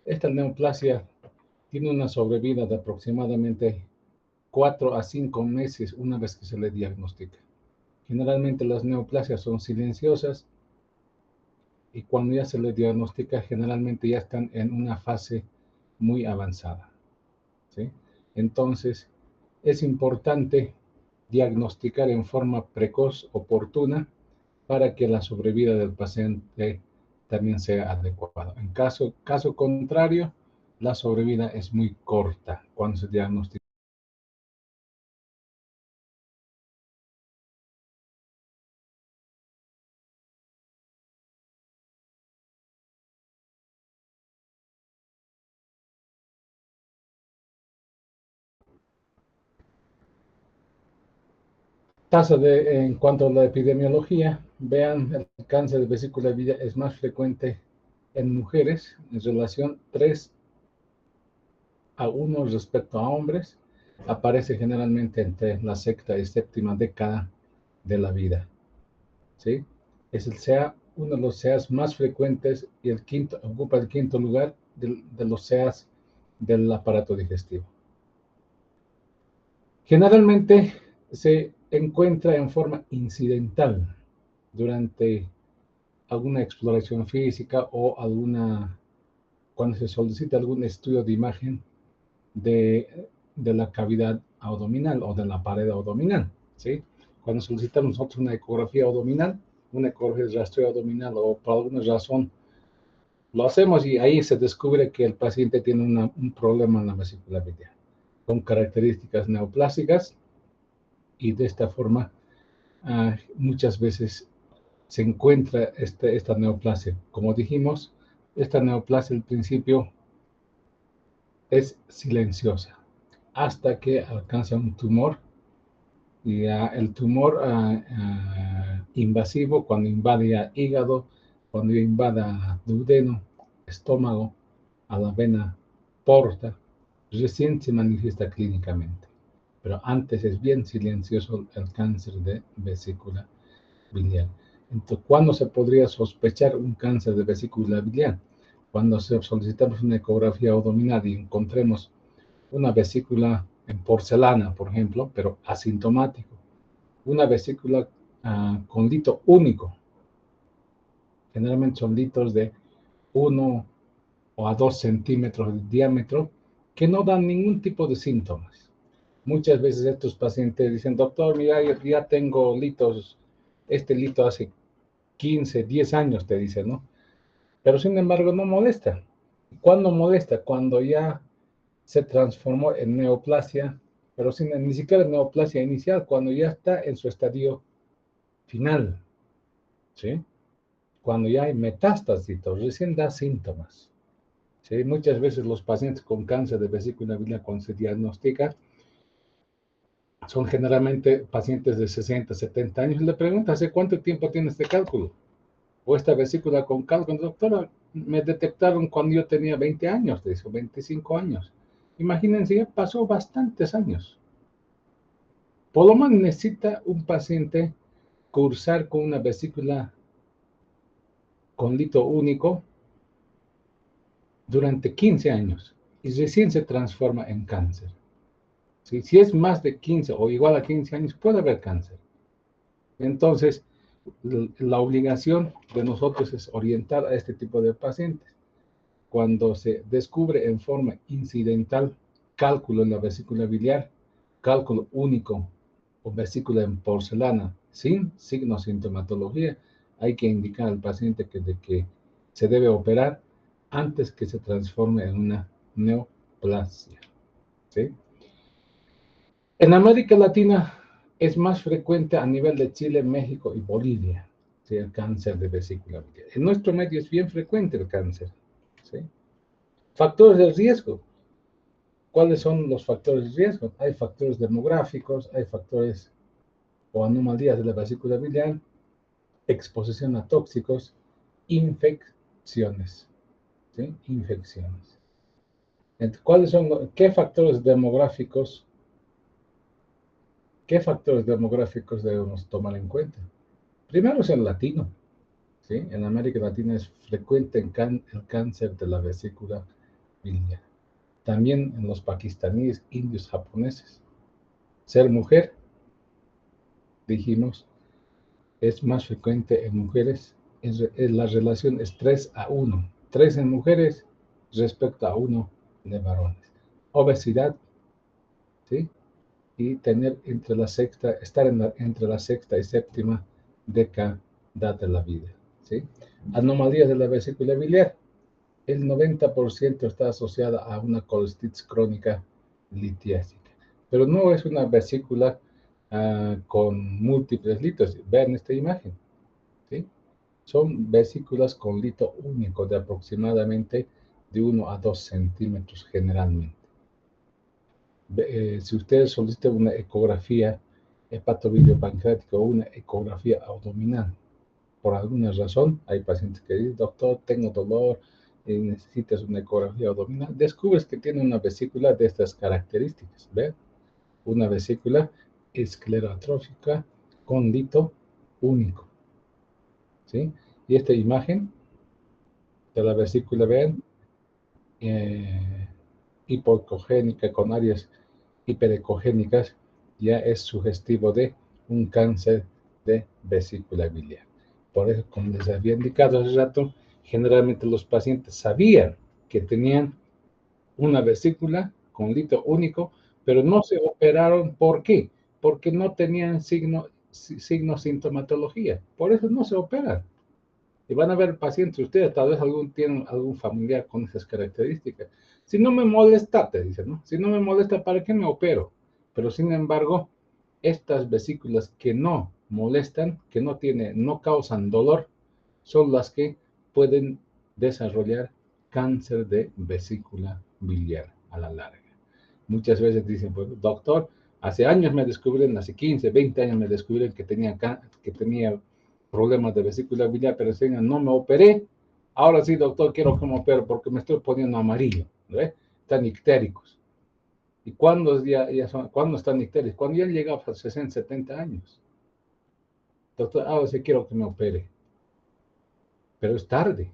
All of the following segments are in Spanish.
Esta neoplasia tiene una sobrevida de aproximadamente 4 a 5 meses una vez que se le diagnostica. Generalmente las neoplasias son silenciosas y cuando ya se le diagnostica generalmente ya están en una fase muy avanzada, ¿sí? Entonces es importante diagnosticar en forma precoz, oportuna, para que la sobrevida del paciente también sea adecuada. En caso contrario, la sobrevida es muy corta cuando se diagnostica. En cuanto a la epidemiología, vean, el cáncer de vesícula biliar es más frecuente en mujeres en relación 3 a 1 respecto a hombres. Aparece generalmente entre la sexta y séptima década de la vida, ¿sí? Es uno de los SEAs más frecuentes y ocupa el quinto lugar de los SEAs del aparato digestivo. Generalmente se encuentra en forma incidental durante alguna exploración física o cuando se solicita algún estudio de imagen de la cavidad abdominal o de la pared abdominal, ¿sí? Cuando solicitamos nosotros una ecografía abdominal, una ecografía de rastreo abdominal o por alguna razón lo hacemos y ahí se descubre que el paciente tiene un problema en la vesícula biliar con características neoplásicas y de esta forma muchas veces se encuentra esta neoplasia. Como dijimos, esta neoplasia al principio es silenciosa hasta que alcanza un tumor y el tumor invasivo cuando invade hígado, cuando invada duodeno, estómago, a la vena porta, recién se manifiesta clínicamente. Pero antes es bien silencioso el cáncer de vesícula biliar. Entonces, ¿cuándo se podría sospechar un cáncer de vesícula biliar? Cuando solicitamos una ecografía abdominal y encontremos una vesícula en porcelana, por ejemplo, pero asintomático. Una vesícula con lito único. Generalmente son litos de 1 o a 2 centímetros de diámetro que no dan ningún tipo de síntomas. Muchas veces estos pacientes dicen, doctor, mira, ya tengo litos, este lito hace 15, 10 años, te dicen, ¿no? Pero sin embargo no molesta. ¿Cuándo molesta? Cuando ya se transformó en neoplasia, pero ni siquiera neoplasia inicial, cuando ya está en su estadio final, ¿sí? Cuando ya hay metástasis, recién da síntomas, ¿sí? Muchas veces los pacientes con cáncer de vesícula biliar cuando se diagnostica son generalmente pacientes de 60, 70 años. Le pregunta, ¿hace cuánto tiempo tiene este cálculo? O esta vesícula con cálculo. Doctora, me detectaron cuando yo tenía 20 años, de eso, 25 años. Imagínense, ya pasó bastantes años. Por lo menos necesita un paciente cursar con una vesícula con lito único durante 15 años y recién se transforma en cáncer. ¿Sí? Si es más de 15 o igual a 15 años, puede haber cáncer. Entonces, la obligación de nosotros es orientar a este tipo de pacientes. Cuando se descubre en forma incidental cálculo en la vesícula biliar, cálculo único o vesícula en porcelana sin signos de sintomatología, hay que indicar al paciente que se debe operar antes que se transforme en una neoplasia, ¿sí? En América Latina es más frecuente a nivel de Chile, México y Bolivia, ¿sí? El cáncer de vesícula biliar. En nuestro medio es bien frecuente el cáncer, ¿sí? Factores de riesgo. ¿Cuáles son los factores de riesgo? Hay factores demográficos, hay factores o anomalías de la vesícula biliar, exposición a tóxicos, infecciones, ¿sí? Infecciones. Entonces, qué factores demográficos debemos tomar en cuenta? Primero es el latino, ¿sí? En América Latina es frecuente el cáncer de la vesícula biliar. También en los pakistaníes, indios, japoneses. Ser mujer, dijimos, es más frecuente en mujeres. La relación es 3-1. 3 en mujeres respecto a 1 de varones. Obesidad, ¿sí? Y tener estar entre la sexta y séptima década de la vida, ¿sí? Anomalías de la vesícula biliar. El 90% está asociada a una colestitis crónica litiásica, pero no es una vesícula con múltiples litos. Vean esta imagen, ¿sí? Son vesículas con lito único de aproximadamente de 1 a 2 centímetros generalmente. Si ustedes solicitan una ecografía hepatobiliopancreática o una ecografía abdominal, por alguna razón, hay pacientes que dicen, doctor, tengo dolor, necesitas una ecografía abdominal, descubres que tiene una vesícula de estas características, ¿ven? Una vesícula esclerotrófica con lito único, ¿sí? Y esta imagen de la vesícula, vean, hipoecogénica con áreas hiperecogénicas, ya es sugestivo de un cáncer de vesícula biliar. Por eso, como les había indicado hace rato, generalmente los pacientes sabían que tenían una vesícula con lito único, pero no se operaron. ¿Por qué? Porque no tenían signo sintomatología. Por eso no se operan. Y van a ver pacientes, ustedes tal vez tienen algún familiar con esas características. Si no me molesta, te dicen, ¿no? Si no me molesta, ¿para qué me opero? Pero sin embargo, estas vesículas que no molestan, que no causan dolor, son las que pueden desarrollar cáncer de vesícula biliar a la larga. Muchas veces dicen, pues, doctor, hace años me descubrieron, hace 15, 20 años me descubrieron que tenía problemas de vesícula biliar, pero señor, no me operé. Ahora sí, doctor, quiero que me opere porque me estoy poniendo amarillo, ¿ve? Están ictéricos. ¿Y cuándo están ictéricos? Cuando ya han llegado a 60, 70 años. Doctor, ahora sí quiero que me opere. Pero es tarde.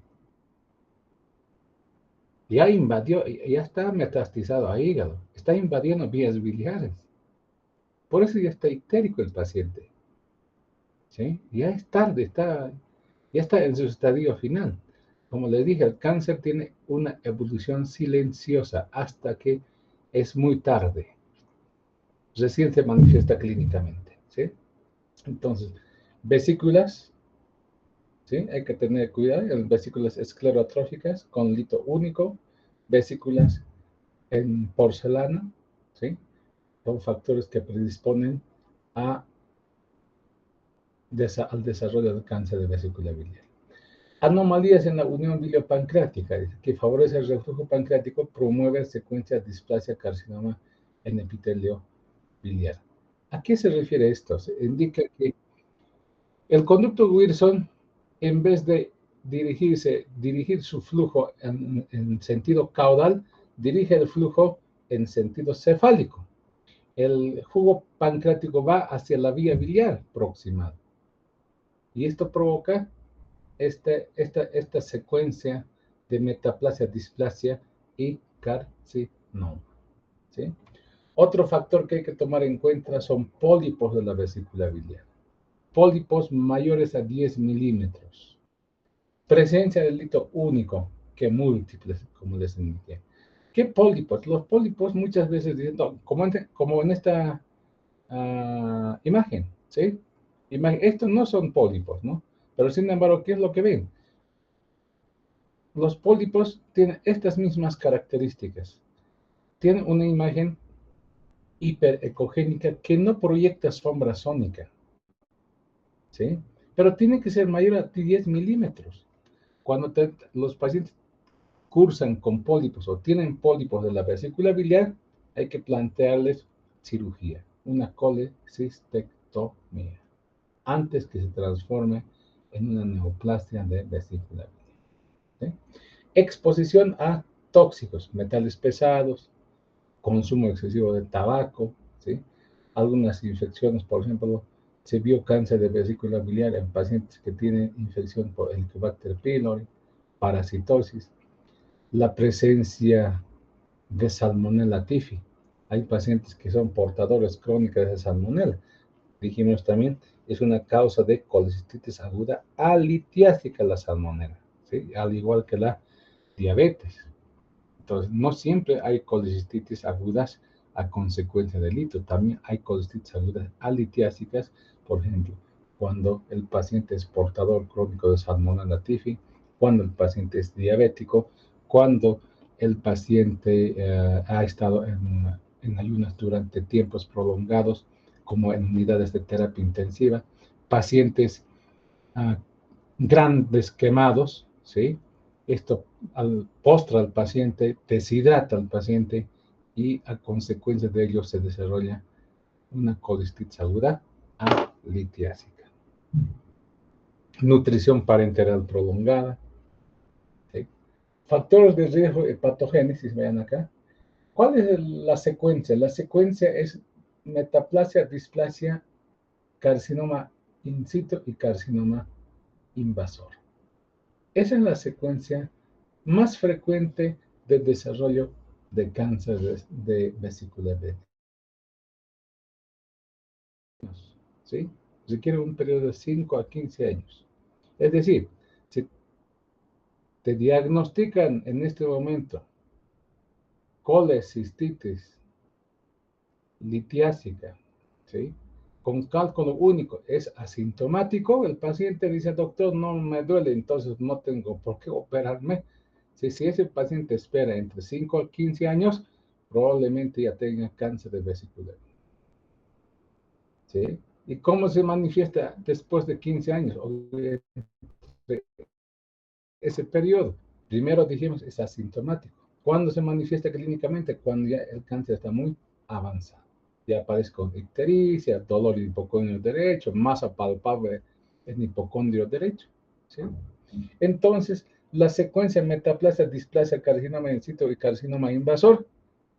Ya está metastizado a hígado. Está invadiendo vías biliares. Por eso ya está ictérico el paciente. ¿Sí? Ya es tarde, ya está en su estadio final. Como les dije, el cáncer tiene una evolución silenciosa hasta que es muy tarde. Recién se manifiesta clínicamente, ¿sí? Entonces, vesículas, ¿sí? Hay que tener cuidado. En vesículas esclerotróficas con lito único, vesículas en porcelana, ¿sí? Son factores que predisponen al desarrollo del cáncer de vesícula biliar. Anomalías en la unión biliopancreática, que favorece el reflujo pancreático, promueve secuencia de displasia carcinoma en epitelio biliar. ¿A qué se refiere esto? Se indica que el conducto Wilson, en vez de dirigir su flujo en sentido caudal, dirige el flujo en sentido cefálico. El jugo pancreático va hacia la vía biliar proximal. Y esto provoca esta secuencia de metaplasia, displasia y carcinoma, ¿sí? Otro factor que hay que tomar en cuenta son pólipos de la vesícula biliar. Pólipos mayores a 10 milímetros. Presencia del lito único, que múltiples, como les indiqué. ¿Qué pólipos? Los pólipos muchas veces dicen, no, como en esta imagen, ¿sí? Estos no son pólipos, ¿no? Pero sin embargo, ¿qué es lo que ven? Los pólipos tienen estas mismas características. Tienen una imagen hiperecogénica que no proyecta sombra sónica, ¿sí? Pero tiene que ser mayor a 10 milímetros. Cuando los pacientes cursan con pólipos o tienen pólipos de la vesícula biliar, hay que plantearles cirugía, una colecistectomía, antes que se transforme en una neoplasia de vesícula biliar, ¿sí? Exposición a tóxicos, metales pesados, consumo excesivo de tabaco, ¿sí? Algunas infecciones, por ejemplo, se vio cáncer de vesícula biliar en pacientes que tienen infección por Helicobacter pylori, parasitosis. la presencia de Salmonella typhi. Hay pacientes que son portadores crónicos de Salmonella. Dijimos también, es una causa de colecistitis aguda alitiásica la Salmonella, ¿sí? Al igual que la diabetes. Entonces, no siempre hay colecistitis agudas a consecuencia del hito. También hay colecistitis agudas alitiásicas, por ejemplo, cuando el paciente es portador crónico de Salmonella typhi, cuando el paciente es diabético, cuando el paciente ha estado en ayunas durante tiempos prolongados, como en unidades de terapia intensiva, pacientes uh, grandes quemados, ¿sí? Esto postra al paciente, deshidrata al paciente y a consecuencia de ello se desarrolla una colestitis aguda alitiásica. Nutrición parenteral prolongada, ¿sí? Factores de riesgo de patogénesis, vean acá. ¿Cuál es la secuencia? La secuencia es metaplasia, displasia, carcinoma in situ y carcinoma invasor. Esa es la secuencia más frecuente de desarrollo de cáncer de vesícula B. ¿Sí? Requiere un periodo de 5 a 15 años. Es decir, si te diagnostican en este momento colecistitis litiásica, ¿sí? Con cálculo único, es asintomático, el paciente dice, doctor, no me duele, entonces no tengo por qué operarme. Si ese paciente espera entre 5 a 15 años, probablemente ya tenga cáncer de vesícula. ¿Sí? ¿Y cómo se manifiesta después de 15 años? O de ese periodo. Primero dijimos, es asintomático. ¿Cuándo se manifiesta clínicamente? Cuando ya el cáncer está muy avanzado. Ya aparece con ictericia, dolor en hipocondrio derecho, masa palpable en hipocondrio derecho. ¿Sí? Entonces, la secuencia metaplasia, displasia, carcinoma in situ y carcinoma invasor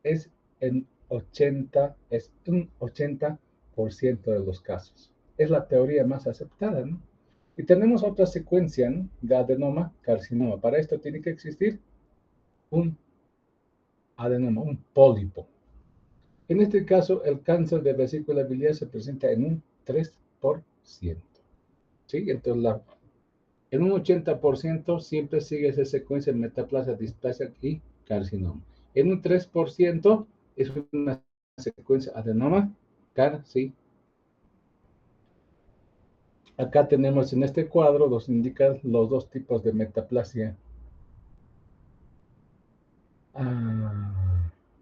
es un 80% de los casos. Es la teoría más aceptada, ¿no? Y tenemos otra secuencia, ¿no? De adenoma, carcinoma. Para esto tiene que existir un adenoma, un pólipo. En este caso, el cáncer de vesícula biliar se presenta en un 3%. ¿Sí? Entonces, en un 80% siempre sigue esa secuencia de metaplasia, displasia y carcinoma. En un 3% es una secuencia adenoma, carcinoma. Acá tenemos en este cuadro, nos indican los dos tipos de metaplasia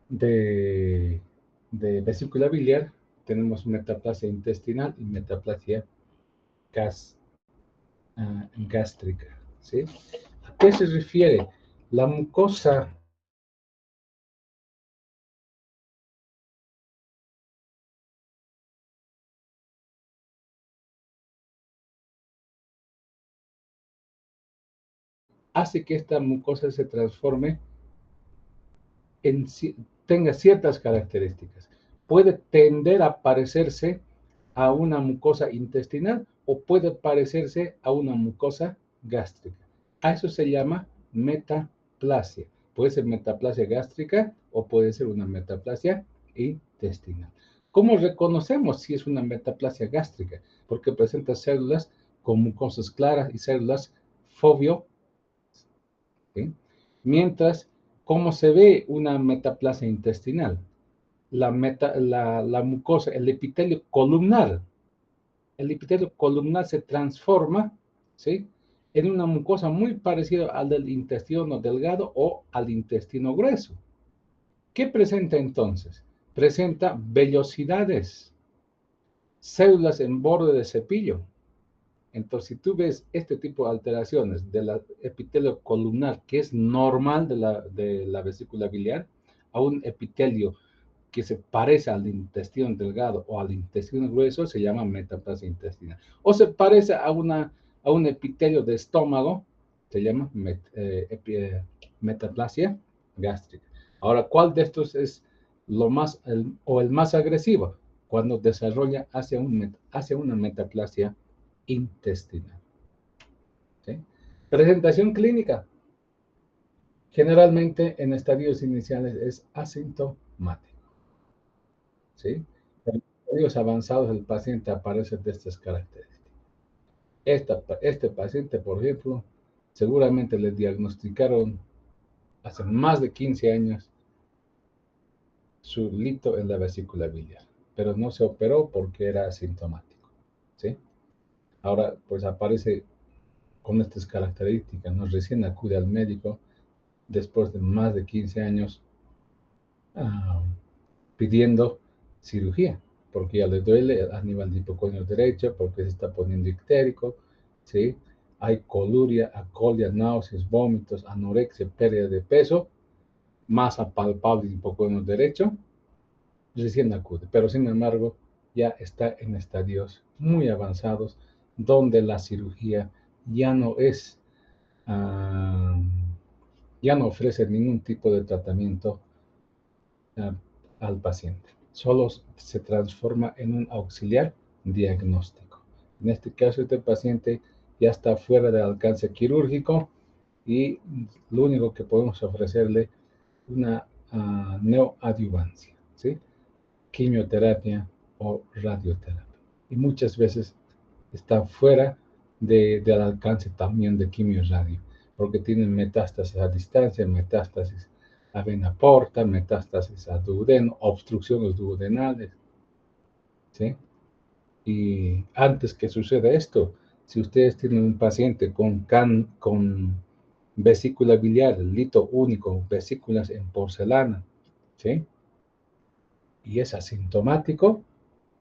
de, de vesícula biliar. Tenemos metaplasia intestinal y metaplasia gástrica. ¿Sí? ¿A qué se refiere? La mucosa hace que esta mucosa se transforme en, tenga ciertas características. Puede tender a parecerse a una mucosa intestinal o puede parecerse a una mucosa gástrica. A eso se llama metaplasia. Puede ser metaplasia gástrica o puede ser una metaplasia intestinal. ¿Cómo reconocemos si es una metaplasia gástrica? Porque presenta células con mucosas claras y células fovio. ¿Sí? Mientras, ¿cómo se ve una metaplasia intestinal? La mucosa, el epitelio columnar. El epitelio columnar se transforma, ¿sí? En una mucosa muy parecida al del intestino delgado o al intestino grueso. ¿Qué presenta entonces? Presenta vellosidades, células en borde de cepillo. Entonces, si tú ves este tipo de alteraciones del epitelio columnar, que es normal de la vesícula biliar, a un epitelio que se parece al intestino delgado o al intestino grueso, se llama metaplasia intestinal. O se parece a un epitelio de estómago, se llama metaplasia gástrica. Ahora, ¿cuál de estos es el más agresivo? Cuando desarrolla hacia una metaplasia intestinal. ¿Sí? Presentación clínica. Generalmente en estadios iniciales es asintomático, ¿sí? En estadios avanzados el paciente aparece de estas características. Este paciente, por ejemplo, seguramente le diagnosticaron hace más de 15 años su lito en la vesícula biliar, pero no se operó porque era asintomático, ¿sí? Ahora, pues aparece con estas características, ¿no? Recién acude al médico después de más de 15 años ah, pidiendo cirugía, porque ya le duele a nivel de hipoconio derecho, porque se está poniendo ictérico, ¿sí? Hay coluria, acolia, náuseas, vómitos, anorexia, pérdida de peso, masa palpable de hipoconio derecho, recién acude, pero sin embargo ya está en estadios muy avanzados donde la cirugía ya no es, uh, ya no ofrece ningún tipo de tratamiento uh, al paciente. Solo se transforma en un auxiliar diagnóstico. En este caso, este paciente ya está fuera del alcance quirúrgico y lo único que podemos ofrecerle una neoadyuvancia, ¿sí? Quimioterapia o radioterapia. Y muchas veces está fuera del alcance también de quimio y radio, porque tienen metástasis a distancia, metástasis a vena porta, metástasis a duodeno, obstrucciones duodenales, ¿sí? Y antes que suceda esto, si ustedes tienen un paciente con vesícula biliar, lito único, vesículas en porcelana, ¿sí? Y es asintomático,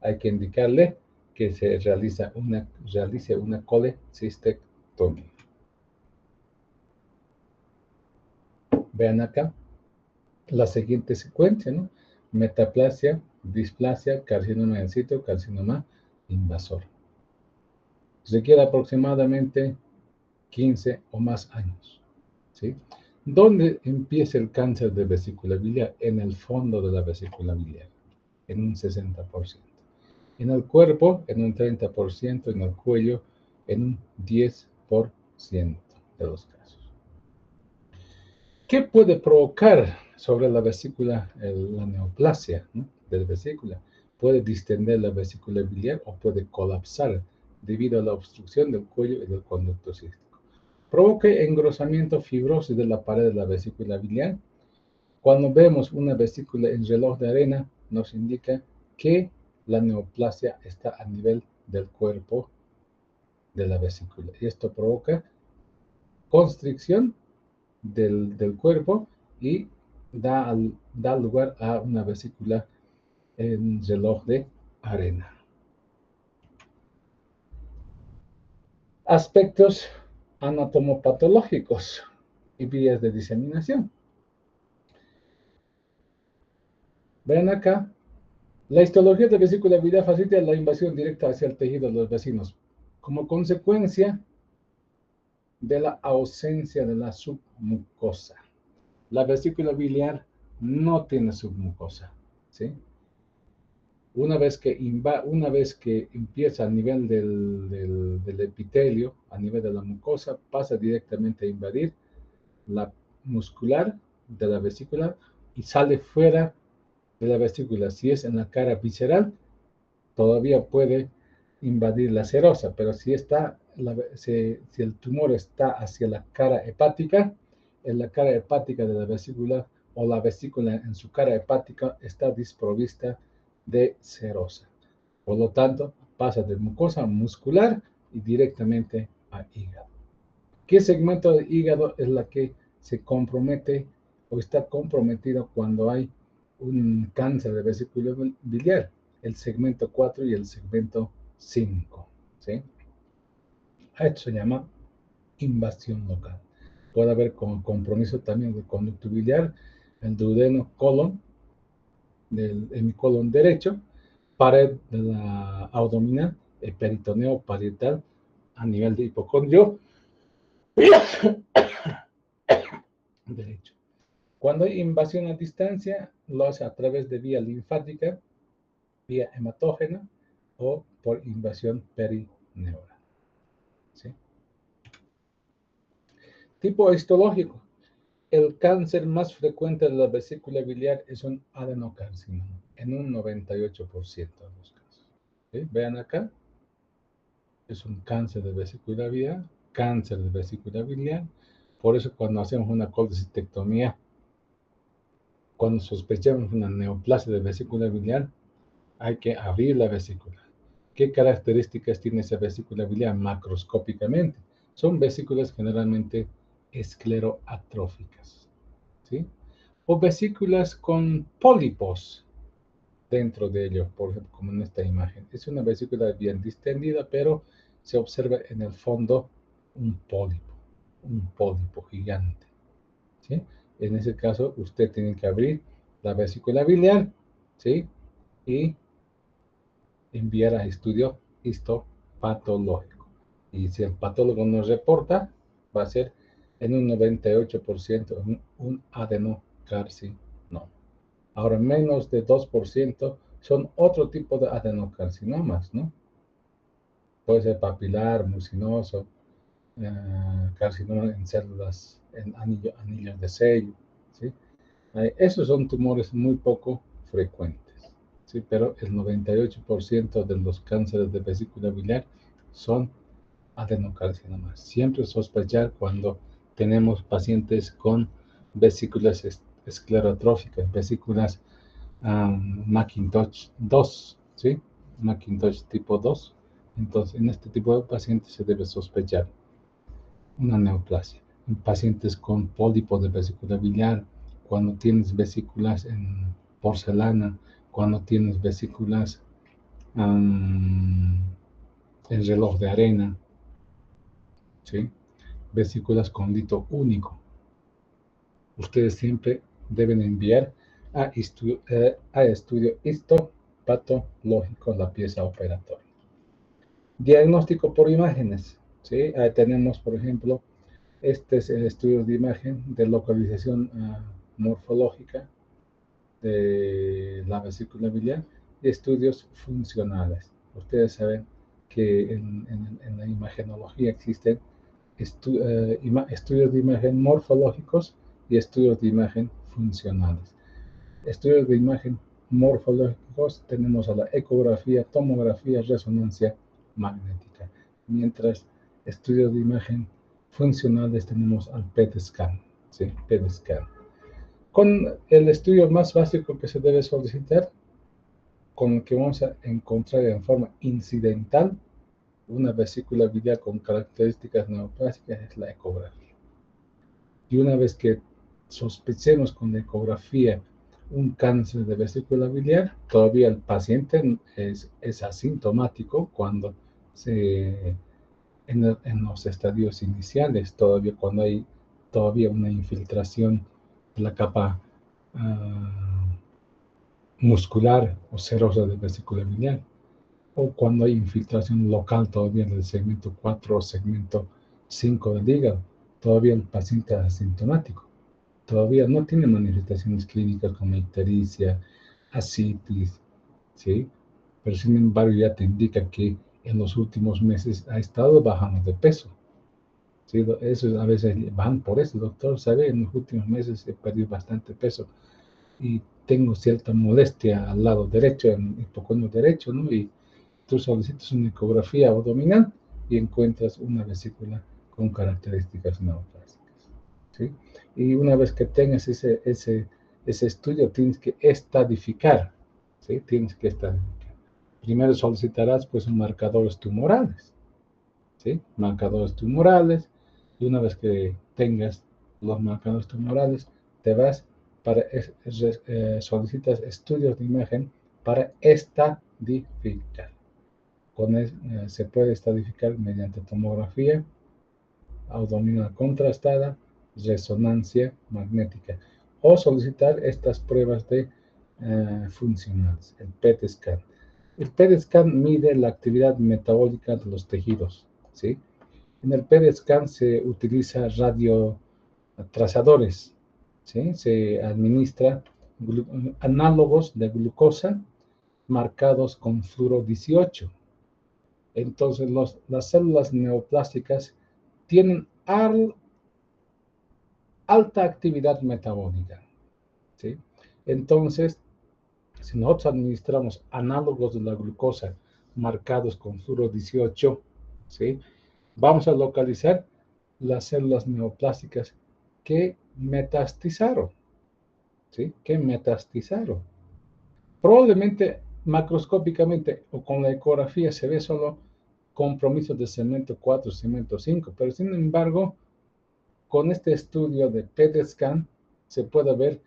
hay que indicarle que se realice una colecistectomía. Vean acá la siguiente secuencia, ¿no? Metaplasia, displasia, carcinoma in situ, carcinoma invasor. Requiere aproximadamente 15 o más años, ¿sí? ¿Dónde empieza el cáncer de vesícula biliar? En el fondo de la vesícula biliar, en un 60%. En el cuerpo, en un 30%, en el cuello, en un 10% de los casos. ¿Qué puede provocar sobre la vesícula la neoplasia, ¿no? De la vesícula? Puede distender la vesícula biliar o puede colapsar debido a la obstrucción del cuello y del conducto cístico. Provoca engrosamiento fibrosis de la pared de la vesícula biliar. Cuando vemos una vesícula en reloj de arena, nos indica que la neoplasia está a nivel del cuerpo de la vesícula. Y esto provoca constricción del cuerpo y da lugar a una vesícula en reloj de arena. Aspectos anatomopatológicos y vías de diseminación. Vean acá, la histología de vesícula biliar facilita la invasión directa hacia el tejido de los vecinos. Como consecuencia de la ausencia de la submucosa. La vesícula biliar no tiene submucosa, ¿sí? Una vez que empieza a nivel del epitelio, a nivel de la mucosa, pasa directamente a invadir la muscular de la vesícula y sale fuera de la vesícula. Si es en la cara visceral, todavía puede invadir la serosa, pero si el tumor está hacia la cara hepática, en la cara hepática de la vesícula o la vesícula en su cara hepática está desprovista de serosa. Por lo tanto, pasa de mucosa muscular y directamente a hígado. ¿Qué segmento del hígado es la que se compromete o está comprometido cuando hay un cáncer de vesícula biliar? El segmento 4 y el segmento 5, ¿sí? A esto se llama invasión local. Puede haber compromiso también del conducto biliar, el duodeno colon, del hemicolon derecho, pared de la abdominal, el peritoneo parietal a nivel de hipocondrio derecho. Cuando hay invasión a distancia, lo hace a través de vía linfática, vía hematógena o por invasión perineural, ¿sí? Tipo histológico. el cáncer más frecuente de la vesícula biliar es un adenocarcinoma, en un 98% de los casos. ¿Sí? Vean acá, es un cáncer de vesícula biliar, cáncer de vesícula biliar. Por eso cuando hacemos una colecistectomía, cuando sospechamos una neoplasia de vesícula biliar, hay que abrir la vesícula. ¿Qué características tiene esa vesícula biliar macroscópicamente? Son vesículas generalmente escleroatróficas, ¿sí? O vesículas con pólipos dentro de ello, por ejemplo, como en esta imagen. Es una vesícula bien distendida, pero se observa en el fondo un pólipo gigante, ¿sí? En ese caso, usted tiene que abrir la vesícula biliar, ¿sí? Y enviar a estudio histopatológico. Y si el patólogo nos reporta, va a ser en un 98% un adenocarcinoma. Ahora, menos de 2% son otro tipo de adenocarcinomas, ¿no? Puede ser papilar, mucinoso, carcinoma en células, en anillos de sello, ¿sí? Esos son tumores muy poco frecuentes, ¿sí? Pero el 98% de los cánceres de vesícula biliar son adenocarcinomas. Siempre sospechar cuando tenemos pacientes con vesículas esclerotróficas, vesículas Macintosh 2, ¿sí? Macintosh tipo 2. Entonces, en este tipo de pacientes se debe sospechar una neoplasia. En pacientes con pólipo de vesícula biliar, cuando tienes vesículas en porcelana, cuando tienes vesículas en reloj de arena, ¿sí? Vesículas con lito único. Ustedes siempre deben enviar a estudio histopatológico la pieza operatoria. Diagnóstico por imágenes, ¿sí? Tenemos, por ejemplo, este es el estudio de imagen de localización morfológica de la vesícula biliar y estudios funcionales. Ustedes saben que en la imagenología existen estudios de imagen morfológicos y estudios de imagen funcionales. Estudios de imagen morfológicos tenemos a la ecografía, tomografía, resonancia magnética, mientras estudios de imagen funcionales tenemos al PET scan, ¿sí? PET scan. Con el estudio más básico que se debe solicitar, con el que vamos a encontrar en forma incidental una vesícula biliar con características neoplásicas, es la ecografía. Y una vez que sospechemos con la ecografía un cáncer de vesícula biliar, todavía el paciente es asintomático cuando en los estadios iniciales, todavía cuando hay todavía una infiltración de la capa muscular o serosa de vesícula biliar, o cuando hay infiltración local todavía en el segmento 4 o segmento 5 del hígado, todavía el paciente es asintomático, todavía no tiene manifestaciones clínicas como ictericia, ascitis, ¿sí? Pero sin embargo ya te indica que en los últimos meses ha estado bajando de peso. ¿Sí? Eso a veces van por eso, doctor, ¿sabe? En los últimos meses he perdido bastante peso y tengo cierta molestia al lado derecho, en el hipocondrio derecho, ¿no? Y tú solicitas una ecografía abdominal y encuentras una vesícula con características neoplásicas, ¿sí? Y una vez que tengas ese estudio, tienes que estadificar, ¿sí? Tienes que estadificar. Primero solicitarás, pues, marcadores tumorales, ¿sí? Marcadores tumorales, y una vez que tengas los marcadores tumorales, te vas solicitas estudios de imagen para estadificar. Se puede estadificar mediante tomografía abdominal contrastada, resonancia magnética, o solicitar estas pruebas de funcionales, el PET scan. El PET scan mide la actividad metabólica de los tejidos, ¿sí? En el PET scan se utiliza radiotrazadores, ¿sí? Se administra análogos de glucosa marcados con fluoro 18. Entonces, las células neoplásticas tienen alta actividad metabólica, ¿sí? Entonces, si nosotros administramos análogos de la glucosa marcados con fluoro 18, ¿sí? Vamos a localizar las células neoplásticas que metastizaron, ¿sí? Que metastizaron. Probablemente macroscópicamente o con la ecografía se ve solo compromiso de segmento 4, segmento 5, pero sin embargo, con este estudio de PET scan se puede ver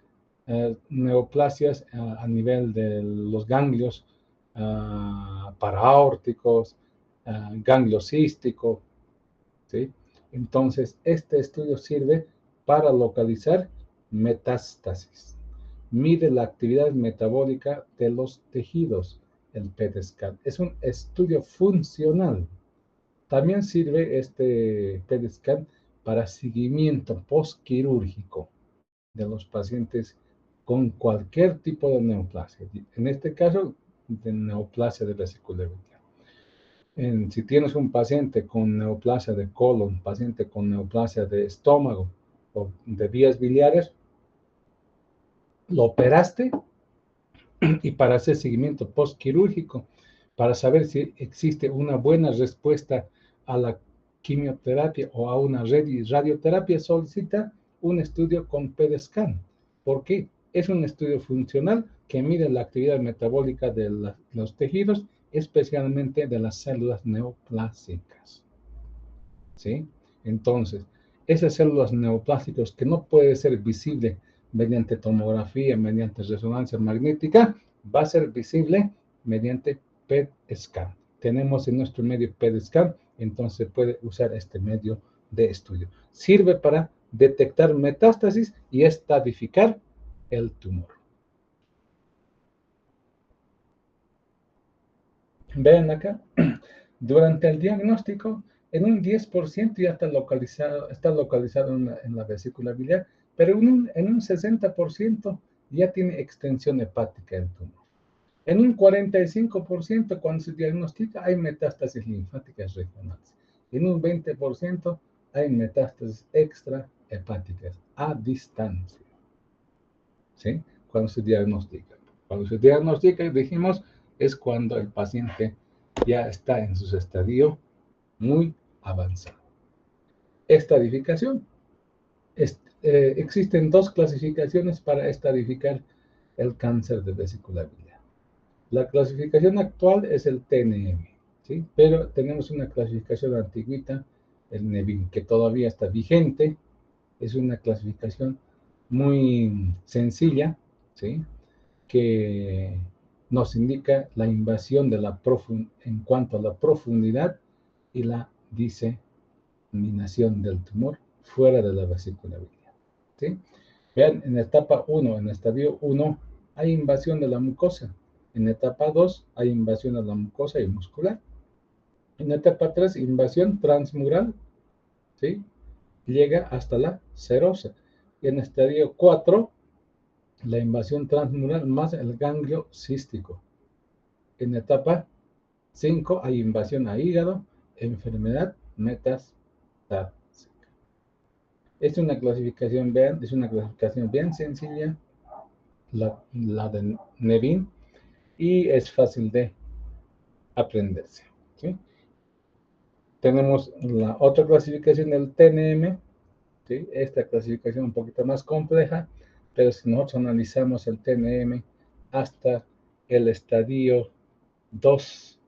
neoplasias a nivel de los ganglios paraórticos, ganglio cístico, ¿sí? Entonces, este estudio sirve para localizar metástasis. Mide la actividad metabólica de los tejidos, el PET scan. Es un estudio funcional. También sirve este PET scan para seguimiento postquirúrgico de los pacientes con cualquier tipo de neoplasia. En este caso, de neoplasia de vesícula biliar. Si tienes un paciente con neoplasia de colon, paciente con neoplasia de estómago o de vías biliares, lo operaste y para hacer seguimiento postquirúrgico, para saber si existe una buena respuesta a la quimioterapia o a una radioterapia, solicita un estudio con PET scan. ¿Por qué? Es un estudio funcional que mide la actividad metabólica de los tejidos, especialmente de las células neoplásicas, ¿sí? Entonces, esas células neoplásicas que no puede ser visible mediante tomografía, mediante resonancia magnética, va a ser visible mediante PET scan. Tenemos en nuestro medio PET scan, entonces puede usar este medio de estudio. Sirve para detectar metástasis y estadificar el tumor. Vean acá, durante el diagnóstico, en un 10% ya está localizado en la vesícula biliar, pero en un 60% ya tiene extensión hepática el tumor. En un 45% cuando se diagnostica hay metástasis linfáticas regionales. En un 20% hay metástasis extrahepáticas a distancia, ¿sí? Cuando se diagnostica. Cuando se diagnostica, dijimos, es cuando el paciente ya está en su estadio muy avanzado. Estadificación. Existen dos clasificaciones para estadificar el cáncer de vesícula biliar. La clasificación actual es el TNM, ¿sí? Pero tenemos una clasificación antigüita, el NEVIN, que todavía está vigente. Es una clasificación muy sencilla, ¿sí? Que nos indica la invasión de en cuanto a la profundidad y la diseminación del tumor fuera de la vesícula biliar, ¿sí? Vean, en etapa 1, en estadio 1, hay invasión de la mucosa. En etapa 2, hay invasión de la mucosa y muscular. En etapa 3, invasión transmural, ¿sí? Llega hasta la serosa. Y en estadio 4, la invasión transmural más el ganglio cístico. En etapa 5 hay invasión a hígado, enfermedad metastásica. Es una clasificación, vean, es una clasificación bien sencilla, la de Nevin, y es fácil de aprenderse, ¿sí? Tenemos la otra clasificación, el TNM, ¿sí? Esta clasificación un poquito más compleja, pero si nosotros analizamos el TNM hasta el estadio 2,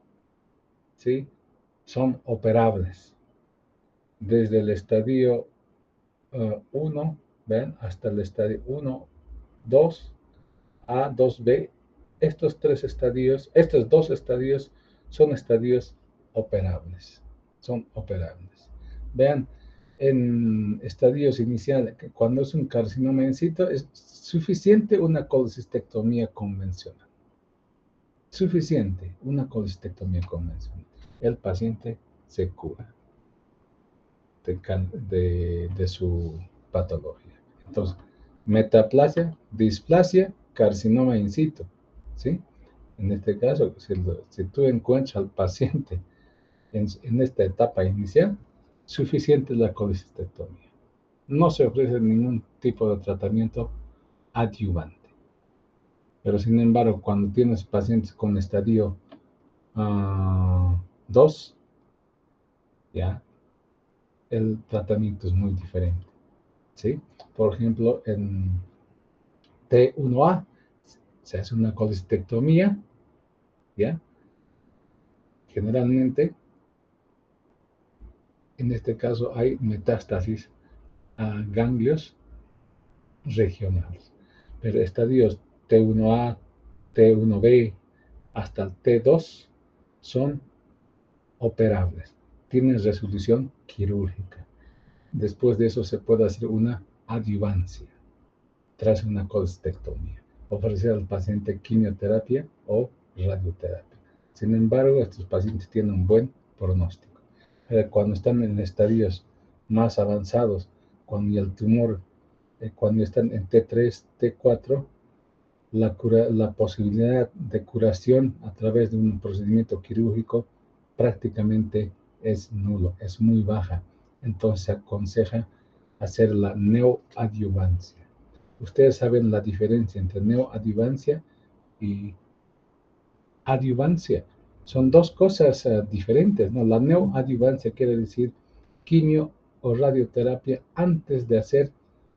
¿sí? Son operables. Desde el estadio 1, ¿ven? Hasta el estadio 1, 2, A, 2B. Estos dos estadios son estadios operables. Son operables. Vean, en estadios iniciales, cuando es un carcinoma in situ, es suficiente una colecistectomía convencional. Suficiente una colecistectomía convencional. El paciente se cura de su patología. Entonces, metaplasia, displasia, carcinoma in situ, ¿sí? En este caso, si tú encuentras al paciente en esta etapa inicial, suficiente es la colecistectomía. no se ofrece ningún tipo de tratamiento adyuvante. Pero sin embargo, cuando tienes pacientes con estadio 2, ya, el tratamiento es muy diferente, ¿sí? Por ejemplo, en T1A se hace una colestectomía, ¿ya? Generalmente, en este caso hay metástasis a ganglios regionales, pero estadios T1A, T1B hasta el T2 son operables, tienen resolución quirúrgica. Después de eso se puede hacer una adyuvancia tras una colestectomía, ofrecer al paciente quimioterapia o radioterapia. Sin embargo, estos pacientes tienen un buen pronóstico. Pero cuando están en estadios más avanzados, cuando el tumor, cuando están en T3, T4, la posibilidad de curación a través de un procedimiento quirúrgico prácticamente es nulo, es muy baja. Entonces se aconseja hacer la neoadyuvancia. Ustedes saben la diferencia entre neoadyuvancia y adyuvancia. Son dos cosas diferentes, ¿no? La neoadyuvancia quiere decir quimio o radioterapia antes de hacer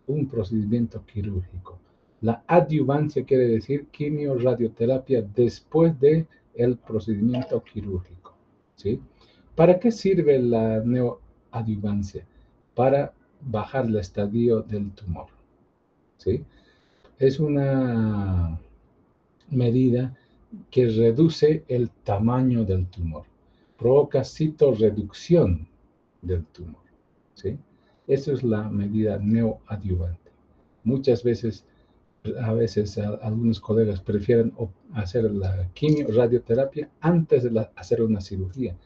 un procedimiento quirúrgico. La adyuvancia quiere decir quimio, radioterapia después de el procedimiento quirúrgico, ¿sí? ¿Para qué sirve la neoadyuvancia? Para bajar el estadio del tumor, ¿sí? Es una medida que reduce el tamaño del tumor, provoca citorreducción del tumor, ¿sí? Esa es la medida neoadyuvante. Muchas veces, algunos colegas prefieren hacer la quimio-radioterapia antes de hacer una cirugía.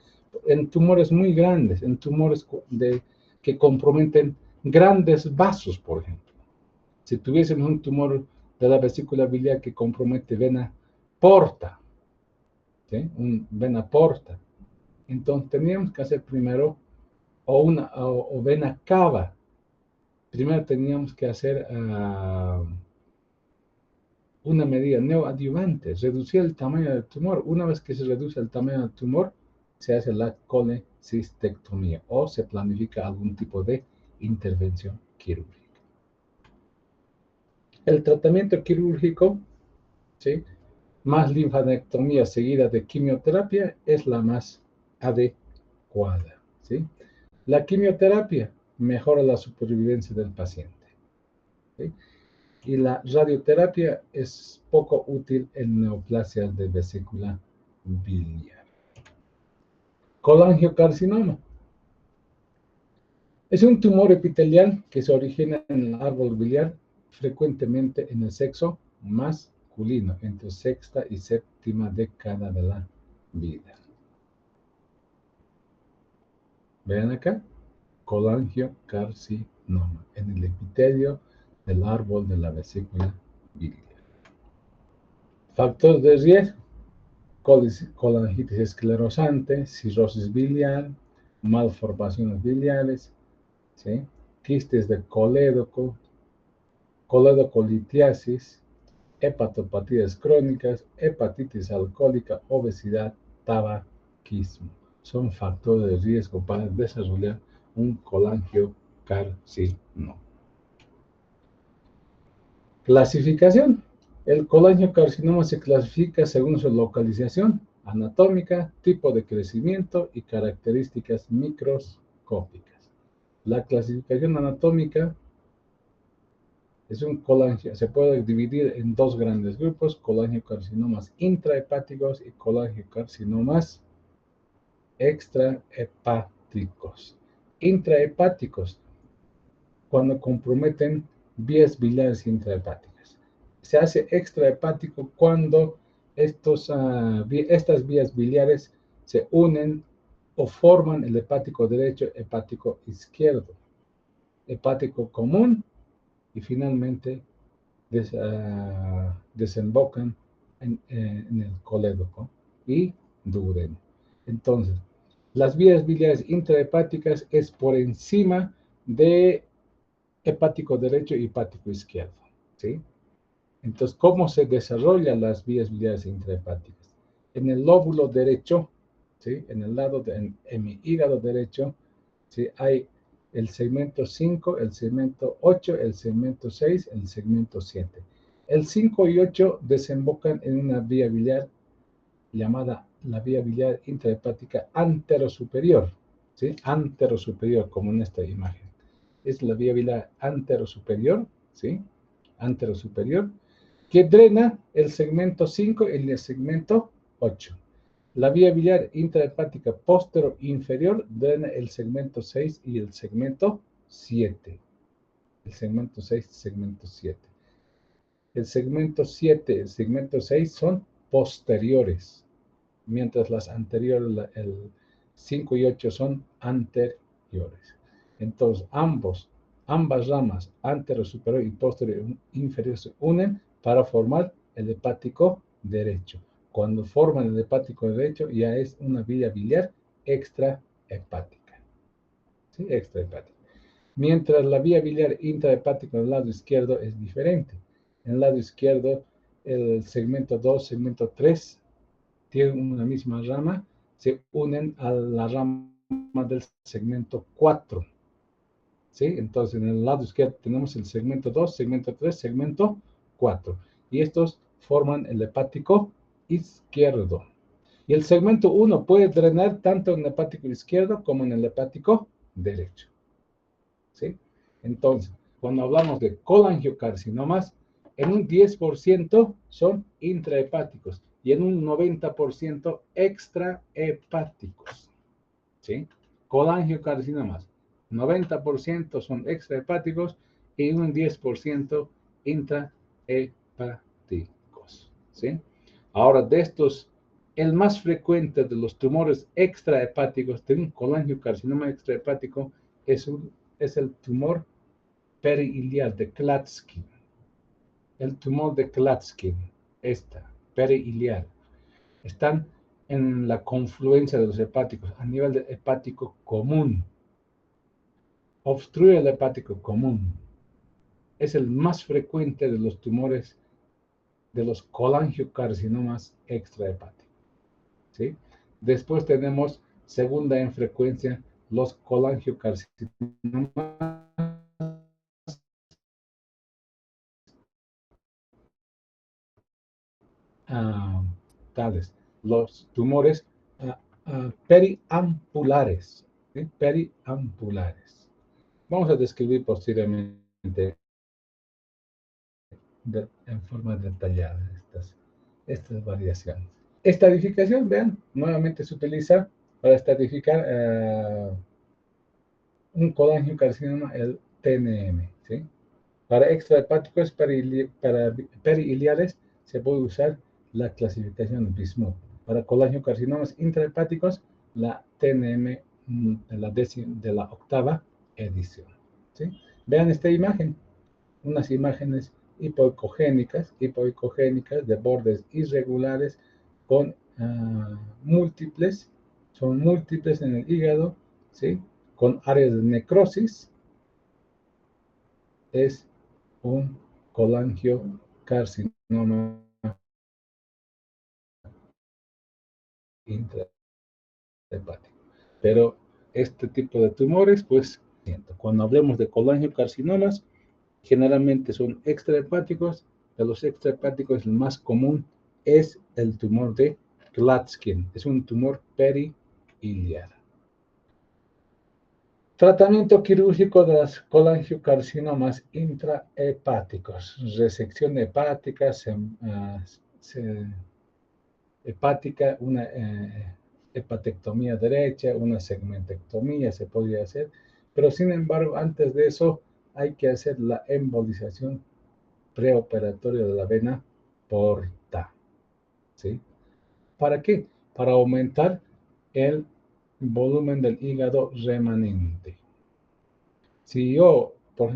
En tumores muy grandes, en tumores que comprometen grandes vasos, por ejemplo. Si tuviésemos un tumor de la vesícula biliar que compromete vena porta, ¿sí? Vena porta, entonces teníamos que hacer primero, o vena cava, primero teníamos que hacer una medida neoadyuvante, reducir el tamaño del tumor. Una vez que se reduce el tamaño del tumor, se hace la colecistectomía o se planifica algún tipo de intervención quirúrgica. El tratamiento quirúrgico, ¿sí?, más linfadenectomía seguida de quimioterapia es la más adecuada, ¿sí? La quimioterapia mejora la supervivencia del paciente, ¿sí? Y la radioterapia es poco útil en neoplasias de vesícula biliar. Colangiocarcinoma es un tumor epitelial que se origina en el árbol biliar, frecuentemente en el sexo masculino, entre sexta y séptima década de la vida. Vean acá, colangiocarcinoma, en el epitelio del árbol de la vesícula biliar. Factores de riesgo: colangitis esclerosante, cirrosis biliar, malformaciones biliares, ¿sí?, quistes de colédoco, coledocolitiasis, hepatopatías crónicas, hepatitis alcohólica, obesidad, tabaquismo. Son factores de riesgo para desarrollar un colangiocarcinoma. Clasificación. El colangiocarcinoma se clasifica según su localización anatómica, tipo de crecimiento y características microscópicas. La clasificación anatómica es se puede dividir en dos grandes grupos: colangiocarcinomas intrahepáticos y colangiocarcinomas extrahepáticos. Intrahepáticos, cuando comprometen vías biliares intrahepáticas. Se hace extrahepático cuando estas vías biliares se unen o forman el hepático derecho, hepático izquierdo, hepático común, y finalmente desembocan en el colédoco y duodeno. Entonces, las vías biliares intrahepáticas es por encima de hepático derecho y hepático izquierdo, ¿sí? Entonces, ¿cómo se desarrollan las vías biliares intrahepáticas? En el lóbulo derecho, ¿sí? En mi hígado derecho, ¿sí? Hay el segmento 5, el segmento 8, el segmento 6, el segmento 7. El 5 y 8 desembocan en una vía biliar llamada la vía biliar intrahepática anterosuperior, ¿sí? Anterosuperior, como en esta imagen. Es la vía biliar anterosuperior, ¿sí? Anterosuperior, que drena el segmento 5 y el segmento 8. La vía biliar intrahepática postero-inferior drena el segmento 6 y el segmento 7. El segmento 6 y segmento 7. El segmento 7 y el segmento 6 son posteriores, mientras las anteriores, el 5 y 8 son anteriores. Entonces, ambas ramas, anterior superior y posterior inferior, se unen para formar el hepático derecho. Cuando forman el hepático derecho, ya es una vía biliar extrahepática. ¿Sí? Extrahepática. Mientras la vía biliar intrahepática en el lado izquierdo es diferente. En el lado izquierdo, el segmento 2, segmento 3 tienen una misma rama, se unen a la rama del segmento 4. ¿Sí? Entonces, en el lado izquierdo tenemos el segmento 2, segmento 3, segmento 4. Y estos forman el hepático izquierdo. Y el segmento 1 puede drenar tanto en el hepático izquierdo como en el hepático derecho. ¿Sí? Entonces, cuando hablamos de colangiocarcinomas, en un 10% son intrahepáticos y en un 90% extrahepáticos. ¿Sí? Colangiocarcinomas, 90% son extrahepáticos y un 10% intrahepáticos. ¿Sí? Ahora, de estos, el más frecuente de los tumores extrahepáticos de un colangiocarcinoma extrahepático es el tumor periliar de Klatskin. El tumor de Klatskin, periliar, están en la confluencia de los hepáticos a nivel de hepático común. Obstruye el hepático común. Es el más frecuente de los tumores de los colangiocarcinomas extrahepáticos. ¿Sí? Después tenemos, segunda en frecuencia, los colangiocarcinomas tales, los tumores periampulares, ¿sí? Periampulares. Vamos a describir posteriormente en forma detallada estas variaciones. Estadificación, vean, nuevamente se utiliza para estadificar un colangiocarcinoma, el TNM, ¿sí? Para extrahepáticos periliares se puede usar la clasificación Bismuth. Para colangiocarcinomas intrahepáticos, la TNM de la octava edición. ¿Sí? Vean esta imagen, unas imágenes hipoecogénicas de bordes irregulares con múltiples, son múltiples en el hígado, ¿sí? Con áreas de necrosis. Es un colangiocarcinoma intrahepático. Pero este tipo de tumores, pues, cuando hablemos de colangiocarcinomas, generalmente son extrahepáticos. De los extrahepáticos, el más común es el tumor de Klatskin. Es un tumor periliar. Tratamiento quirúrgico de las colangiocarcinomas intrahepáticos. Resección hepática, hepática, una hepatectomía derecha, una segmentectomía se podría hacer, pero sin embargo, antes de eso hay que hacer la embolización preoperatoria de la vena porta. ¿Sí? ¿Para qué? Para aumentar el volumen del hígado remanente. Si yo,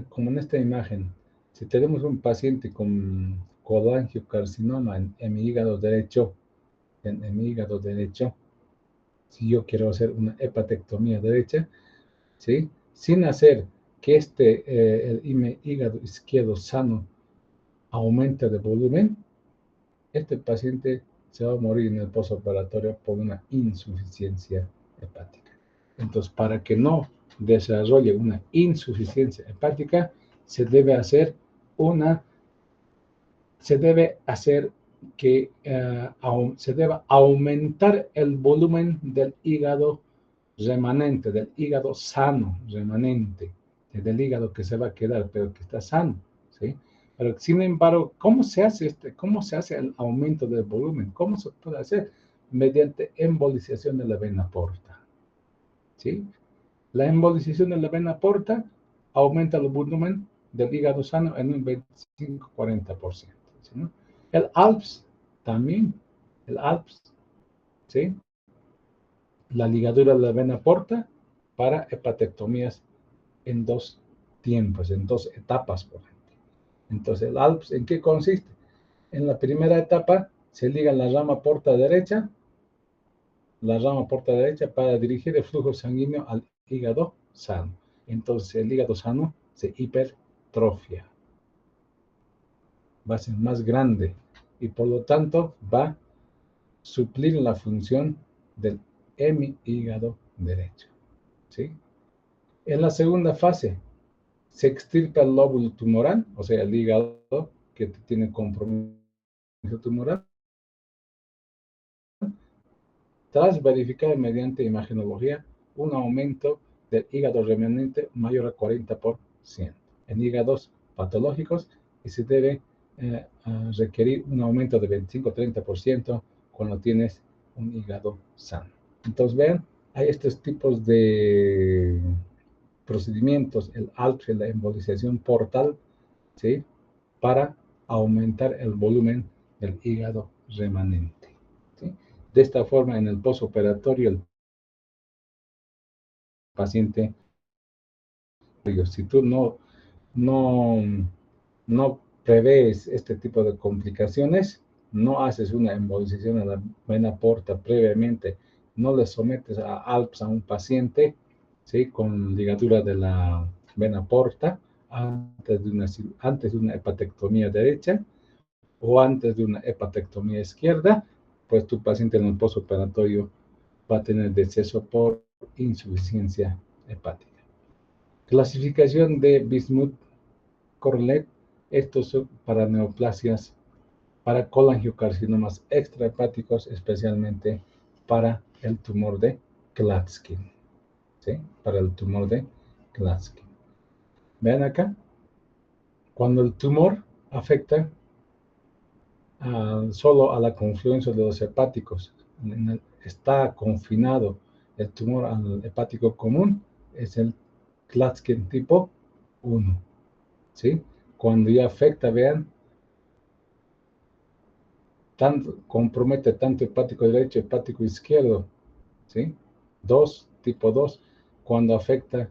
como en esta imagen, si tenemos un paciente con colangiocarcinoma en mi hígado derecho, en mi hígado derecho, si yo quiero hacer una hepatectomía derecha, ¿sí? Sin hacer que el hígado izquierdo sano aumenta de volumen, este paciente se va a morir en el postoperatorio por una insuficiencia hepática. Entonces, para que no desarrolle una insuficiencia hepática, se debe hacer se debe aumentar el volumen del hígado remanente, del hígado sano remanente, del hígado que se va a quedar, pero que está sano, ¿sí? Pero sin embargo, ¿cómo se hace el aumento del volumen? ¿Cómo se puede hacer? Mediante embolización de la vena porta, ¿sí? La embolización de la vena porta aumenta el volumen del hígado sano en un 25-40%, ¿sí? El ALPS también, el ALPS, ¿sí? La ligadura de la vena porta para hepatectomías en dos tiempos, en dos etapas, por ejemplo. Entonces, el ALPS, ¿en qué consiste? En la primera etapa se liga la rama porta derecha para dirigir el flujo sanguíneo al hígado sano. Entonces, el hígado sano se hipertrofia, va a ser más grande y por lo tanto va a suplir la función del hemihígado derecho, ¿sí? En la segunda fase se extirpa el lóbulo tumoral, o sea, el hígado que tiene compromiso tumoral, tras verificar mediante imagenología un aumento del hígado remanente mayor a 40% en hígados patológicos y se debe requerir un aumento de 25-30% cuando tienes un hígado sano. Entonces, vean, hay estos tipos de procedimientos, el ALPS, la embolización portal, ¿sí? Para aumentar el volumen del hígado remanente, ¿sí? De esta forma, en el postoperatorio, el paciente, si tú no, no prevés este tipo de complicaciones, no haces una embolización a la vena porta previamente, no le sometes a ALPS a un paciente, ¿sí? Con ligadura de la vena porta antes de una hepatectomía derecha o antes de una hepatectomía izquierda, pues tu paciente en el postoperatorio va a tener deceso por insuficiencia hepática. Clasificación de Bismuth-Corlet, estos son para neoplasias, para colangiocarcinomas extrahepáticos, especialmente para el tumor de Klatskin, ¿sí? Para el tumor de Klatskin. Vean acá, cuando el tumor afecta solo a la confluencia de los hepáticos, está confinado el tumor al hepático común, es el Klatskin tipo 1, ¿sí? Cuando ya afecta, vean, compromete tanto hepático derecho, hepático izquierdo, ¿sí? Tipo 2, cuando afecta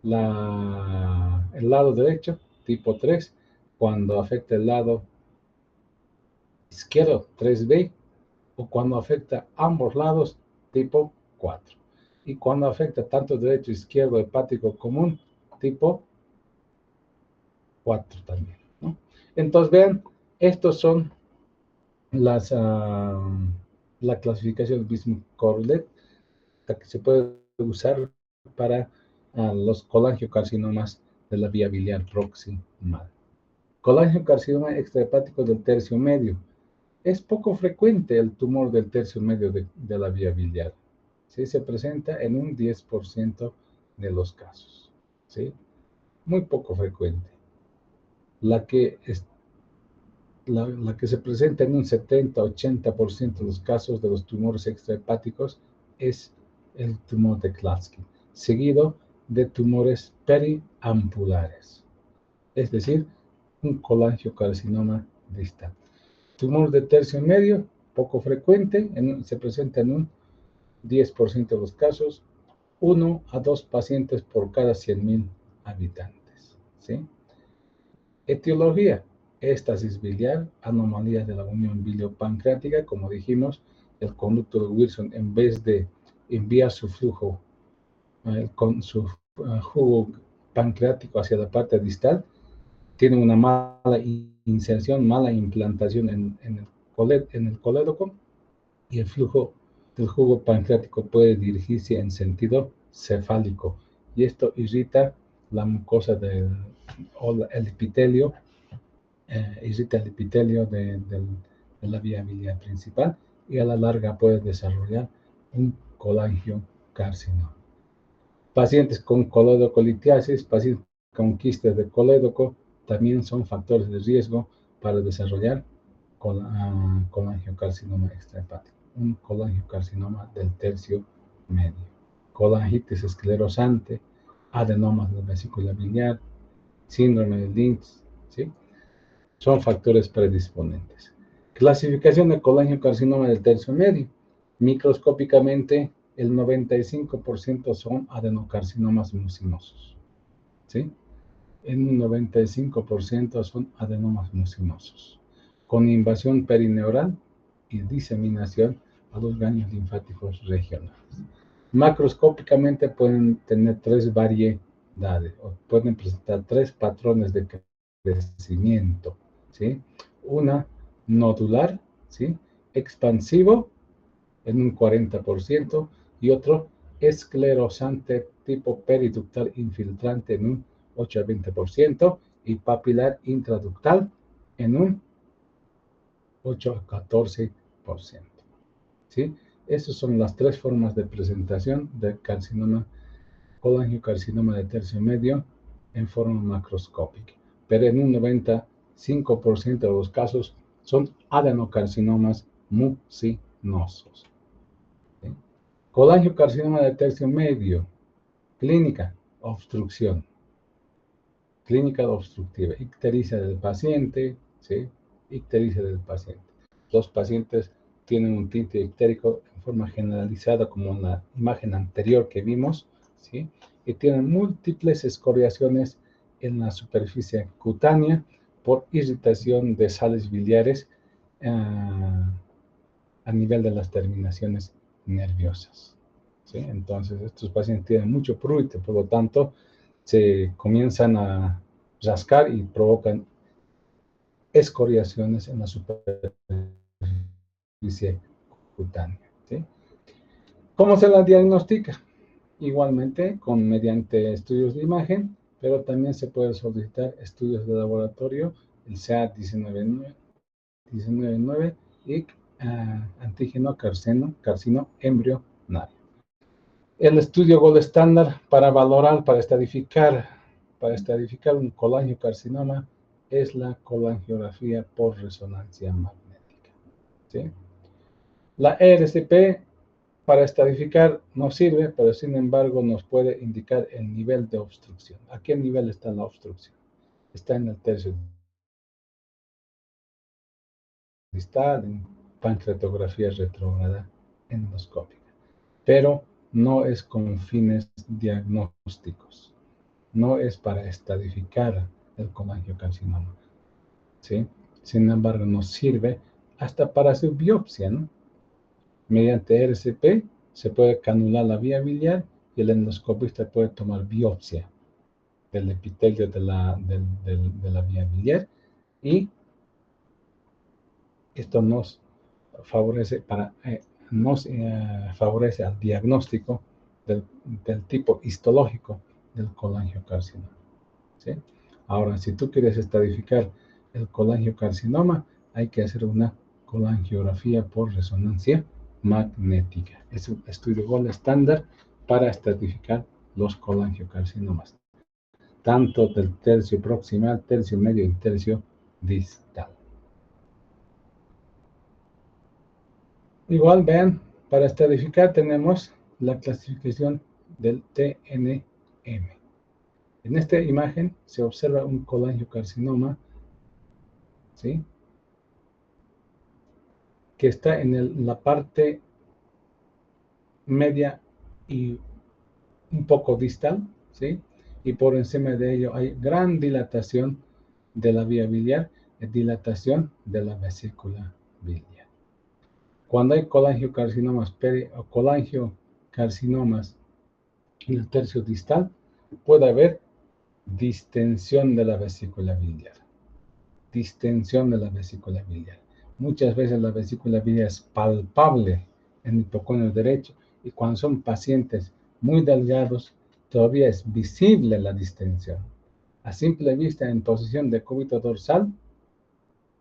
el lado derecho, tipo 3, cuando afecta el lado izquierdo, 3B, o cuando afecta ambos lados, tipo 4. Y cuando afecta tanto derecho, izquierdo, hepático común, tipo 4 también, ¿no? Entonces, vean, estos son la clasificación Bismuth-Corlet que se puede usar para los colangiocarcinomas de la vía biliar proximal. Colangiocarcinoma extrahepático del tercio medio. Es poco frecuente el tumor del tercio medio de la vía biliar. ¿Sí? Se presenta en un 10% de los casos. ¿Sí? Muy poco frecuente. La que se presenta en un 70-80% de los casos de los tumores extrahepáticos es el tumor de Klatskin, seguido de tumores periampulares, es decir, un colangiocarcinoma distal. Tumor de tercio medio, poco frecuente, se presenta en un 10% de los casos, 1 a 2 pacientes por cada 100.000 habitantes. ¿Sí? Etiología: éstasis biliar, anomalías de la unión biliopancreática, como dijimos, el conducto de Wilson, en vez de enviar su flujo con su jugo pancreático hacia la parte distal, tiene una mala inserción, mala implantación en el colédoco, y el flujo del jugo pancreático puede dirigirse en sentido cefálico, y esto irrita la mucosa el epitelio, irrita el epitelio de la vía biliar principal, y a la larga puede desarrollar un colangiocarcinoma. Pacientes con coledocolitiasis, pacientes con quistes de colédoco, también son factores de riesgo para desarrollar colangiocarcinoma extrahepático, un colangiocarcinoma del tercio medio, colangitis esclerosante, adenomas de la vesícula biliar, síndrome de Lynch, ¿sí? Son factores predisponentes. Clasificación de colangiocarcinoma del tercio medio. Microscópicamente, el 95% son adenocarcinomas mucinosos, ¿sí? En un 95% son adenomas mucinosos, con invasión perineural y diseminación a los ganglios linfáticos regionales. Macroscópicamente pueden tener tres variedades, o pueden presentar tres patrones de crecimiento, ¿sí? Una nodular, ¿sí? Expansivo en un 40%, y otro esclerosante tipo periductal infiltrante en un 8 a 20%, y papilar intraductal en un 8 a 14%. ¿Sí? Esas son las tres formas de presentación del carcinoma, colangiocarcinoma de tercio medio, en forma macroscópica. Pero en un 95% de los casos son adenocarcinomas mucinosos. ¿Sí? Colangiocarcinoma de tercio medio, clínica, obstrucción. Clínica obstructiva, ictericia del paciente, ¿sí? Ictericia del paciente. Los pacientes tienen un tinte ictérico en forma generalizada, como en la imagen anterior que vimos, ¿sí? Y tienen múltiples escoriaciones en la superficie cutánea por irritación de sales biliares a nivel de las terminaciones nerviosas, ¿sí? Entonces, estos pacientes tienen mucho prurito, por lo tanto, se comienzan a rascar y provocan escoriaciones en la superficie cutánea, ¿sí? ¿Cómo se la diagnostica? Igualmente, mediante estudios de imagen, pero también se puede solicitar estudios de laboratorio, el CA 19.9 y antígeno carcino embrionario. El estudio gold estándar para valorar, para estadificar un colangiocarcinoma es la colangiografía por resonancia magnética, ¿sí? La ERCP para estadificar no sirve, pero sin embargo nos puede indicar el nivel de obstrucción. ¿A qué nivel está la obstrucción? Está en el tercio distal, en pancreatografía retrógrada endoscópica, pero no es con fines diagnósticos, no es para estadificar el colangiocarcinoma, ¿sí? Sin embargo, nos sirve hasta para hacer biopsia, ¿no? Mediante RCP se puede canular la vía biliar y el endoscopista puede tomar biopsia del epitelio de la vía biliar, y esto nos favorece al diagnóstico del tipo histológico del colangiocarcinoma, ¿sí? Ahora, si tú quieres estadificar el colangiocarcinoma, hay que hacer una colangiografía por resonancia magnética. Es un estudio gold estándar para estadificar los colangiocarcinomas, tanto del tercio proximal, tercio medio y tercio distal. Igual, vean, para estadificar tenemos la clasificación del TNM. En esta imagen se observa un colangiocarcinoma, ¿sí? Que está en la parte media y un poco distal, ¿sí? Y por encima de ello hay gran dilatación de la vía biliar y dilatación de la vesícula biliar. Cuando hay colangiocarcinomas o colangiocarcinomas en el tercio distal, puede haber distensión de la vesícula biliar. Distensión de la vesícula biliar. Muchas veces la vesícula biliar es palpable en el hipoconio derecho y cuando son pacientes muy delgados todavía es visible la distensión. A simple vista en posición de cúbito dorsal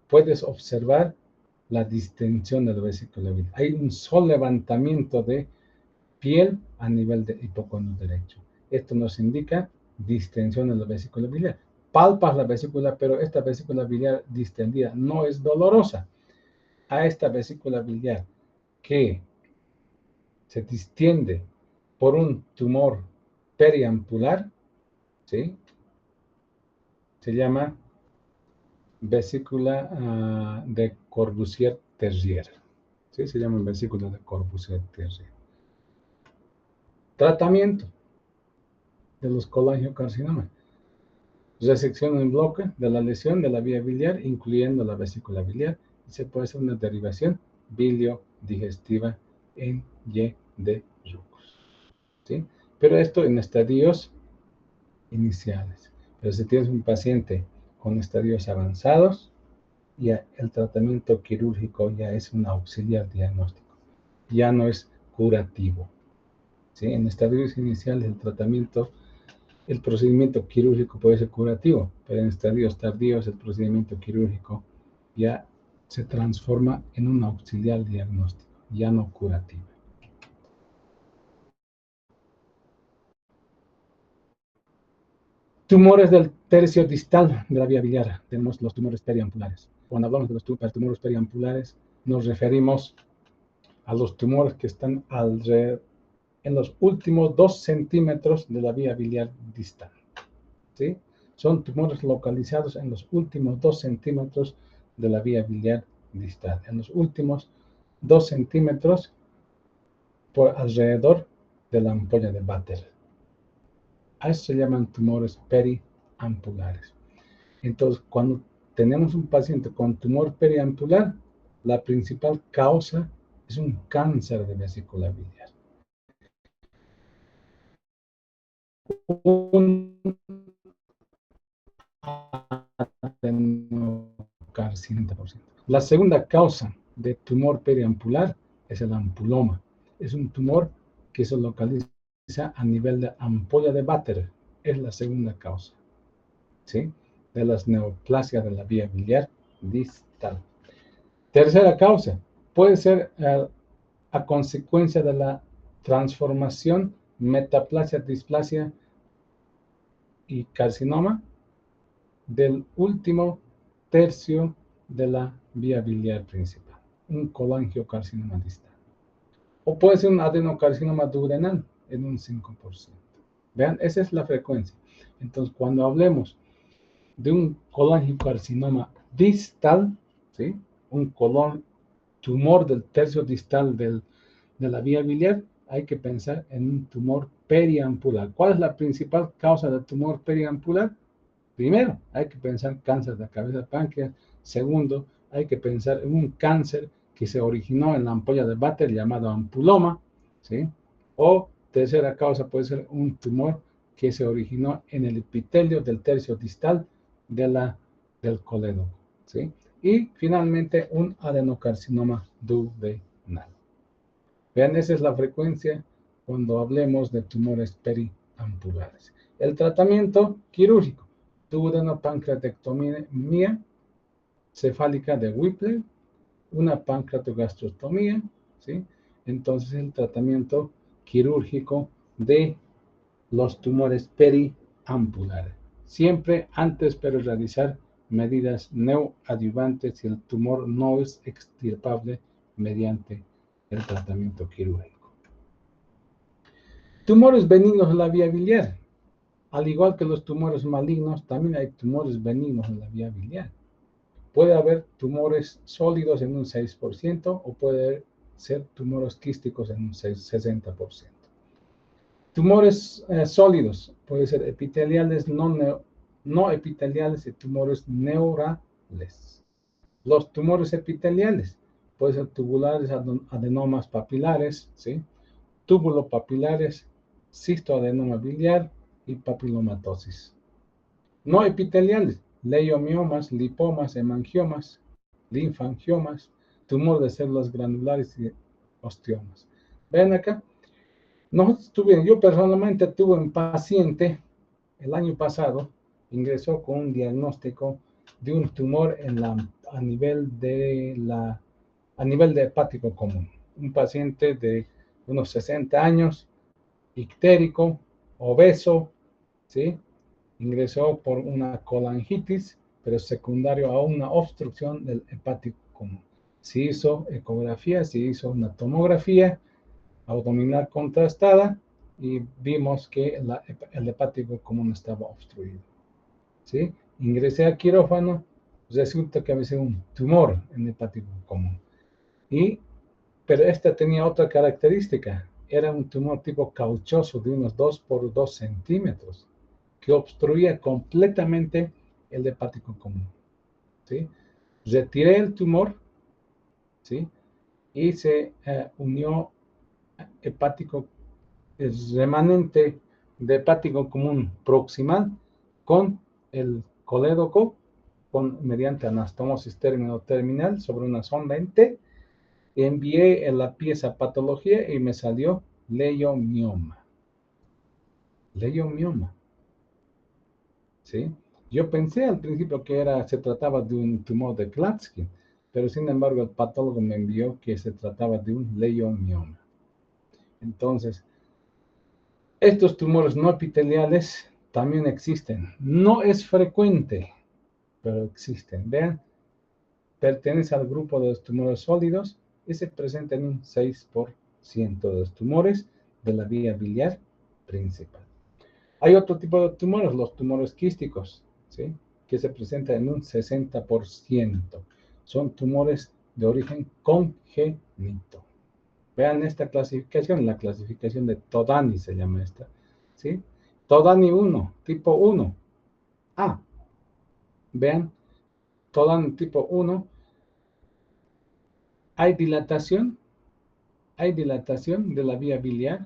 puedes observar la distensión de la vesícula biliar. Hay un solo levantamiento de piel a nivel del hipoconio derecho. Esto nos indica distensión de la vesícula biliar. Palpas la vesícula, pero esta vesícula biliar distendida no es dolorosa. A esta vesícula biliar que se distiende por un tumor periampular, ¿sí? Se llama vesícula de Corbusier-Terrier. ¿Sí? Se llama vesícula de Corbusier-Terrier. Tratamiento de los colangiocarcinomas. Resección en bloque de la lesión de la vía biliar, incluyendo la vesícula biliar, y se puede hacer una derivación biliodigestiva en Y de Rux. ¿Sí? Pero esto en estadios iniciales. Pero si tienes un paciente con estadios avanzados, ya el tratamiento quirúrgico ya es un auxiliar diagnóstico, ya no es curativo. ¿Sí? En estadios iniciales el procedimiento quirúrgico puede ser curativo, pero en estadios tardíos el procedimiento quirúrgico ya se transforma en un auxiliar diagnóstico, ya no curativo. Tumores del tercio distal de la vía biliar. Tenemos los tumores periampulares. Cuando hablamos de los tumores periampulares, nos referimos a los tumores que están alrededor, en los últimos 2 centímetros de la vía biliar distal. ¿Sí? Son tumores localizados en los últimos 2 centímetros de la vía biliar distal. En los últimos 2 centímetros por alrededor de la ampolla de Vater. A eso se llaman tumores periampulares. Entonces, cuando tenemos un paciente con tumor periampular, la principal causa es un cáncer de vesícula biliar. Un adenocarcinoma. La segunda causa de tumor periampular es el ampuloma. Es un tumor que se localiza a nivel de ampolla de Vater. Es la segunda causa, ¿sí? De las neoplasias de la vía biliar distal. Tercera causa puede ser a consecuencia de la transformación metaplasia, displasia y carcinoma del último tercio de la vía biliar principal, un colangiocarcinoma distal. O puede ser un adenocarcinoma duodenal en un 5%. Vean, esa es la frecuencia. Entonces, cuando hablemos de un colangiocarcinoma distal, ¿sí? Un tumor del tercio distal de la vía biliar, hay que pensar en un tumor periampular. ¿Cuál es la principal causa del tumor periampular? Primero, hay que pensar en cáncer de cabeza páncreas. Segundo, hay que pensar en un cáncer que se originó en la ampolla de Vater llamado ampuloma, ¿sí? O tercera causa puede ser un tumor que se originó en el epitelio del tercio distal del colédoco, ¿sí? Y finalmente un adenocarcinoma duodenal. Vean, esa es la frecuencia cuando hablemos de tumores periampulares. El tratamiento quirúrgico, duodenopancreatectomía cefálica de Whipple, una pancreatogastrostomía, ¿sí? Entonces el tratamiento quirúrgico de los tumores periampulares. Siempre antes pero realizar medidas neoadyuvantes si el tumor no es extirpable mediante el tratamiento quirúrgico. Tumores benignos en la vía biliar. Al igual que los tumores malignos, también hay tumores benignos en la vía biliar. Puede haber tumores sólidos en un 6% o puede ser tumores quísticos en un 60%. Tumores sólidos, puede ser epiteliales, no epiteliales y tumores neurales. Los tumores epiteliales, pueden ser tubulares, adenomas papilares, ¿sí? Túbulo papilares, cistoadenoma biliar y papilomatosis. No epiteliales, leiomiomas, lipomas, hemangiomas, linfangiomas, tumor de células granulares y osteomas. Ven acá, yo personalmente tuve un paciente el año pasado, ingresó con un diagnóstico de un tumor a nivel de hepático común. Un paciente de unos 60 años, ictérico, obeso, ¿sí? Ingresó por una colangitis, pero secundario a una obstrucción del hepático común. Se hizo ecografía, se hizo una tomografía abdominal contrastada y vimos que el hepático común estaba obstruido. ¿Sí? Ingresé a quirófano, resulta que había sido un tumor en el hepático común. Pero esta tenía otra característica, era un tumor tipo cauchoso de unos 2 por 2 centímetros, que obstruía completamente el hepático común. ¿Sí? Retiré el tumor, ¿sí? Y se unió hepático, el remanente de hepático común proximal con el colédoco mediante anastomosis terminal sobre una sonda en T. Envié en la pieza patología y me salió leiomioma. Leiomioma. ¿Sí? Yo pensé al principio que se trataba de un tumor de Klatskin, pero sin embargo el patólogo me envió que se trataba de un leiomioma. Entonces, estos tumores no epiteliales también existen. No es frecuente, pero existen. Vean, pertenece al grupo de los tumores sólidos y se presenta en un 6% de los tumores de la vía biliar principal. Hay otro tipo de tumores, los tumores quísticos, ¿sí? Que se presentan en un 60%. Son tumores de origen congénito. Vean esta clasificación, la clasificación de Todani se llama esta, ¿sí? Todani 1, tipo 1. Vean, Todani tipo 1, hay dilatación, de la vía biliar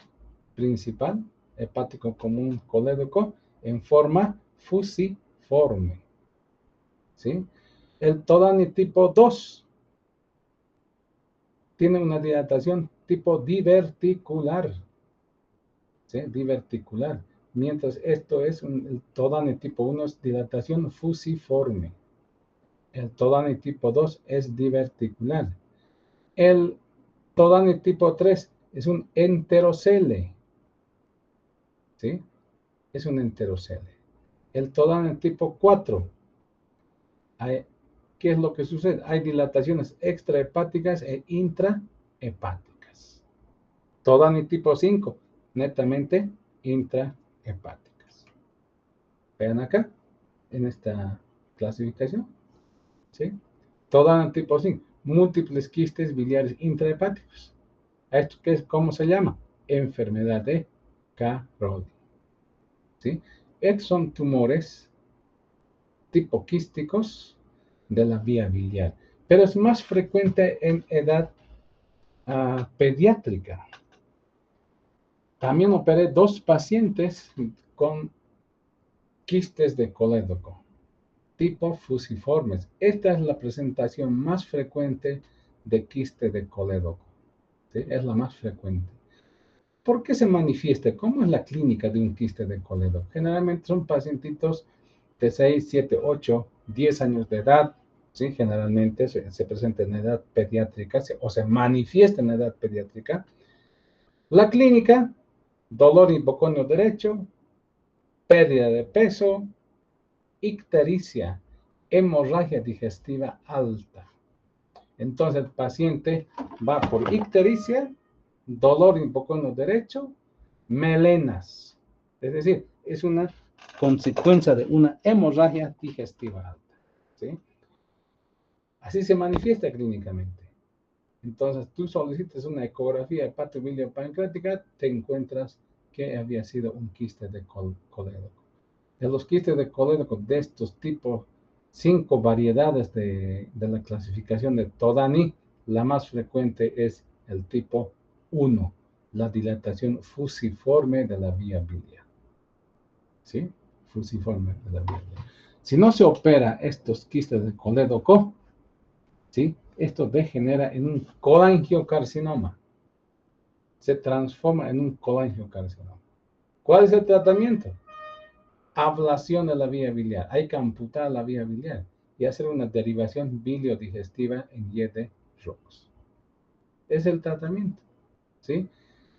principal, hepático común colédoco, en forma fusiforme, ¿sí? El Todani tipo 2 tiene una dilatación tipo diverticular, ¿sí? Diverticular. Mientras el Todani tipo 1 es dilatación fusiforme. El Todani tipo 2 es diverticular. El Todani tipo 3 es un enterocele, ¿sí? Es un enterocele. El Todani tipo 4, ¿qué es lo que sucede? Hay dilataciones extrahepáticas e intrahepáticas. Todani tipo 5, netamente intrahepáticas. Vean acá, en esta clasificación, ¿sí? Todani tipo 5, múltiples quistes biliares intrahepáticos. ¿Esto qué es? ¿Cómo se llama? Enfermedad de Carodi, ¿sí? Estos son tumores tipo quísticos de la vía biliar, pero es más frecuente en edad pediátrica. También operé 2 pacientes con quistes de colédoco, tipo fusiformes. Esta es la presentación más frecuente de quiste de colédoco, ¿sí? Es la más frecuente. ¿Por qué se manifiesta? ¿Cómo es la clínica de un quiste de colédoco? Generalmente son pacientitos de 6, 7, 8, 10 años de edad, ¿sí? Generalmente se presenta en edad pediátrica o se manifiesta en edad pediátrica. La clínica, dolor hipoconio derecho, pérdida de peso, ictericia, hemorragia digestiva alta. Entonces el paciente va por ictericia, dolor hipoconio derecho, melenas. Es decir, es una consecuencia de una hemorragia digestiva alta, ¿sí? Así se manifiesta clínicamente. Entonces, tú solicitas una ecografía hepatobiliopancreática, te encuentras que había sido un quiste de colédoco. De los quistes de colédoco de estos tipos, 5 variedades de la clasificación de Todani, la más frecuente es el tipo 1, la dilatación fusiforme de la vía biliar. ¿Sí? fusiforme de la vía biliar. Si no se opera estos quistes de colédoco, ¿sí? Esto degenera en un colangiocarcinoma. Se transforma en un colangiocarcinoma. ¿Cuál es el tratamiento? Ablación de la vía biliar. Hay que amputar la vía biliar y hacer una derivación biliodigestiva en Y de Roux. Es el tratamiento, ¿sí?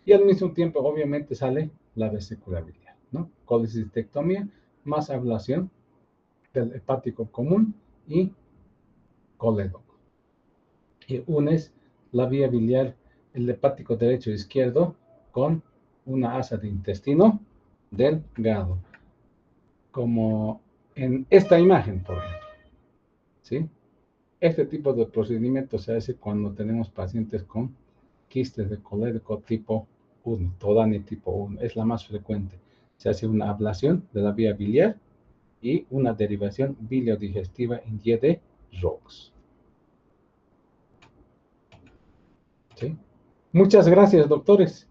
Y al mismo tiempo, obviamente, sale la vesícula biliar, ¿no? Colecistectomía más ablación del hepático común y colédoco. Y unes la vía biliar, el hepático derecho e izquierdo, con una asa de intestino delgado, como en esta imagen, por ejemplo, ¿sí? Este tipo de procedimiento se hace cuando tenemos pacientes con quistes de colédoco tipo 1, Todani tipo 1, es la más frecuente. Se hace una ablación de la vía biliar y una derivación biliodigestiva en Y de Roux. ¿Sí? Muchas gracias, doctores.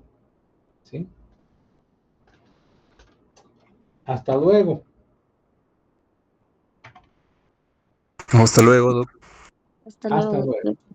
¿Sí? Hasta luego. Hasta luego, doctor. Hasta Hasta luego, luego. doctor.